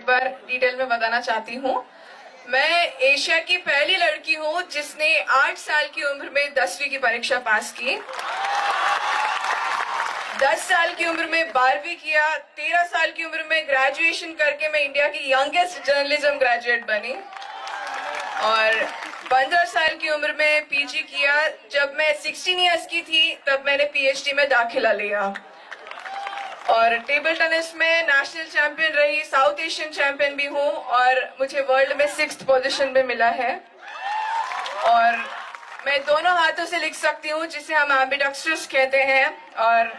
एक बार डिटेल में बताना चाहती हूँ। मैं एशिया की पहली लड़की हूँ जिसने 8 साल की उम्र में 10वीं की परीक्षा पास की, 10 साल की उम्र में 12वीं किया, 13 साल की उम्र में ग्रेजुएशन करके मैं इंडिया की यंगेस्ट जर्नलिज्म ग्रेजुएट बनी और 15 साल की उम्र में पीजी किया। जब मैं 16 इयर्स की थी तब मैंने पीएचडी में दाखिला लिया और टेबल टेनिस में नेशनल चैंपियन रही, साउथ एशियन चैंपियन भी हूँ और मुझे वर्ल्ड में 6th पोजीशन में मिला है। और मैं दोनों हाथों से लिख सकती हूँ जिसे हम एम्बिडेक्स्ट्रस कहते हैं और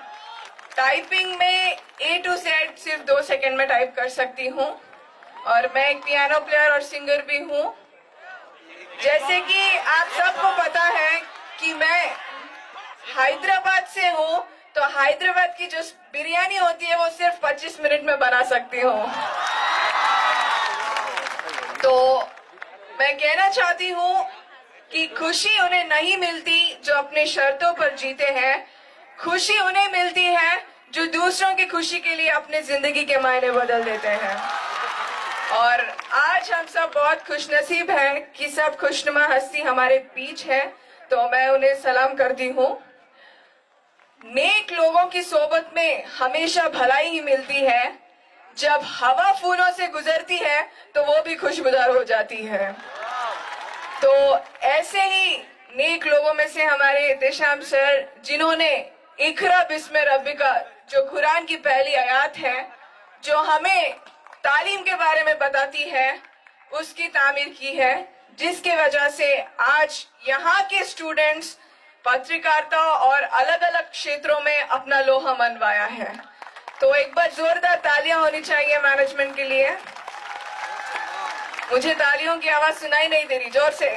टाइपिंग में A to Z सिर्फ 2 सेकंड में टाइप कर सकती हूँ और मैं एक पियानो प्लेयर और सिंगर भी हूँ। जैसे कि आप सबको पता है कि मैं हैदराबाद से हूँ, तो हैदराबाद की जो बिरयानी होती है वो सिर्फ 25 मिनट में बना सकती हूँ। तो मैं कहना चाहती हूँ कि खुशी उन्हें नहीं मिलती जो अपने शर्तों पर जीते हैं, खुशी उन्हें मिलती है जो दूसरों की खुशी के लिए अपने जिंदगी के मायने बदल देते हैं। और आज हम सब बहुत खुशनसीब हैं कि सब खुशनुमा हस्ती हमारे बीच है, तो मैं उन्हें सलाम करती हूँ। नेक लोगों की सोबत में हमेशा भलाई ही मिलती है, जब हवा फूलों से गुजरती है तो वो भी खुशबूदार हो जाती है। तो ऐसे ही नेक लोगों में से हमारे एहतेशाम सर, जिन्होंने इकरा बिस्म रब्बिका जो कुरान की पहली आयत है जो हमें तालीम के बारे में बताती है, उसकी तामीर की है, जिसके वजह से आज यहाँ के स्टूडेंट्स पत्रकारिता और अलग अलग क्षेत्रों में अपना लोहा मनवाया है। तो एक बार जोरदार तालियां होनी चाहिए मैनेजमेंट के लिए। मुझे तालियों की आवाज सुनाई नहीं दे रही, जोर से।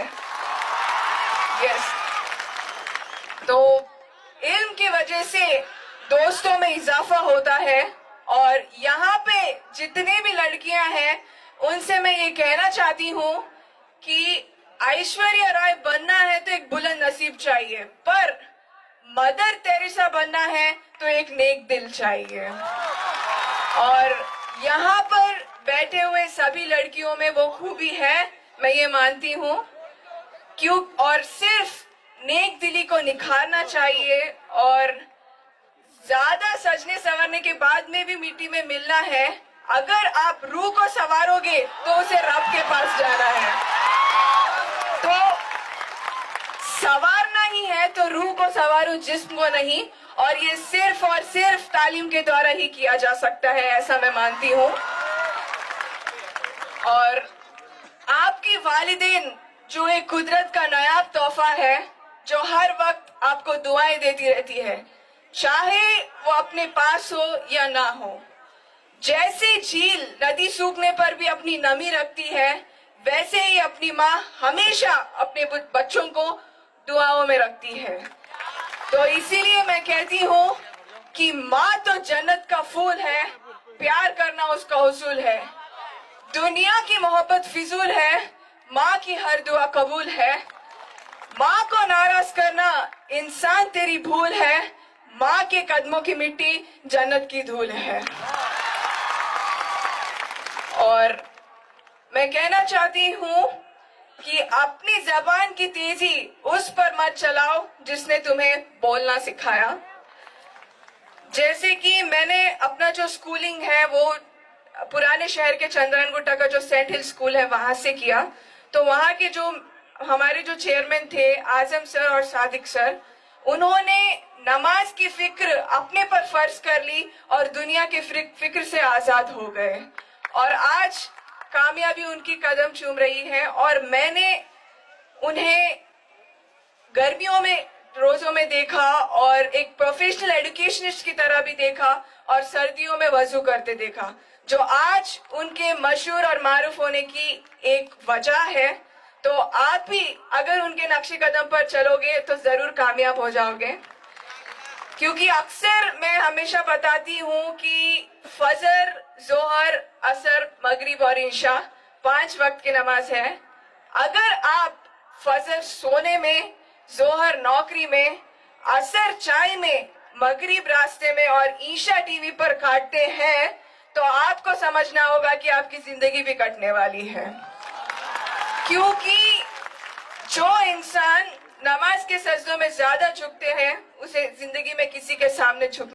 यस। तो इल्म की वजह से दोस्तों में इजाफा होता है और यहाँ पे जितने भी लड़कियां हैं उनसे मैं ये कहना चाहती हूँ कि ऐश्वर्या राय बनना है तो एक बुलंद नसीब चाहिए, पर मदर टेरेसा बनना है तो एक नेक दिल चाहिए। और यहाँ पर बैठे हुए सभी लड़कियों में वो खूबी है, मैं ये मानती हूँ। क्यों? और सिर्फ नेक दिली को निखारना चाहिए और ज्यादा सजने संवरने के बाद में भी मिट्टी में मिलना है। अगर आप रूह को संवारोगे तो उसे रब के पास जाना है। तो संवारना ही है तो रूह को संवारो, जिस्म को नहीं, और ये सिर्फ और सिर्फ तालीम के द्वारा ही किया जा सकता है, ऐसा मैं मानती हूँ। और आपकी वालिदैन जो एक कुदरत का नायाब तोहफा है, जो हर वक्त आपको दुआएं देती रहती है, चाहे वो अपने पास हो या ना हो। जैसे झील नदी सूखने पर भी अपनी नमी रखती है, वैसे ही अपनी माँ हमेशा अपने बच्चों को दुआओं में रखती है। तो इसीलिए मैं कहती हूँ कि माँ तो जन्नत का फूल है, प्यार करना उसका उसूल है। दुनिया की मोहब्बत फिजूल है, माँ की हर दुआ कबूल है। माँ को नाराज करना इंसान तेरी भूल है, माँ के कदमों की मिट्टी जन्नत की धूल है। और मैं कहना चाहती हूँ कि अपनी जबान की तेजी उस पर मत चलाओ जिसने तुम्हें बोलना सिखाया। जैसे कि मैंने अपना जो स्कूलिंग है वो पुराने शहर के चंद्रन गुट्टा का जो सेंट हिल स्कूल है वहां से किया। तो वहां के जो हमारे जो चेयरमैन थे आजम सर और सादिक सर, उन्होंने नमाज की फिक्र अपने पर फर्ज कर ली और दुनिया के फिक्र से आजाद हो गए और आज कामयाबी उनकी कदम चूम रही है। और मैंने उन्हें गर्मियों में रोजों में देखा और एक प्रोफेशनल एजुकेशनिस्ट की तरह भी देखा और सर्दियों में वजू करते देखा, जो आज उनके मशहूर और मारूफ होने की एक वजह है। तो आप भी अगर उनके नक्शे कदम पर चलोगे तो जरूर कामयाब हो जाओगे। क्योंकि अक्सर मैं हमेशा बताती हूँ कि फजर, जोहर, असर, मगरिब और इंशा 5 वक्त की नमाज है। अगर आप फजर सोने में, जोहर नौकरी में, असर चाय में, मगरिब रास्ते में और ईशा टीवी पर काटते हैं तो आपको समझना होगा कि आपकी जिंदगी भी कटने वाली है, क्योंकि जो इंसान नमाज के सजदों में ज्यादा झुकते हैं उसे जिंदगी में किसी के सामने झुक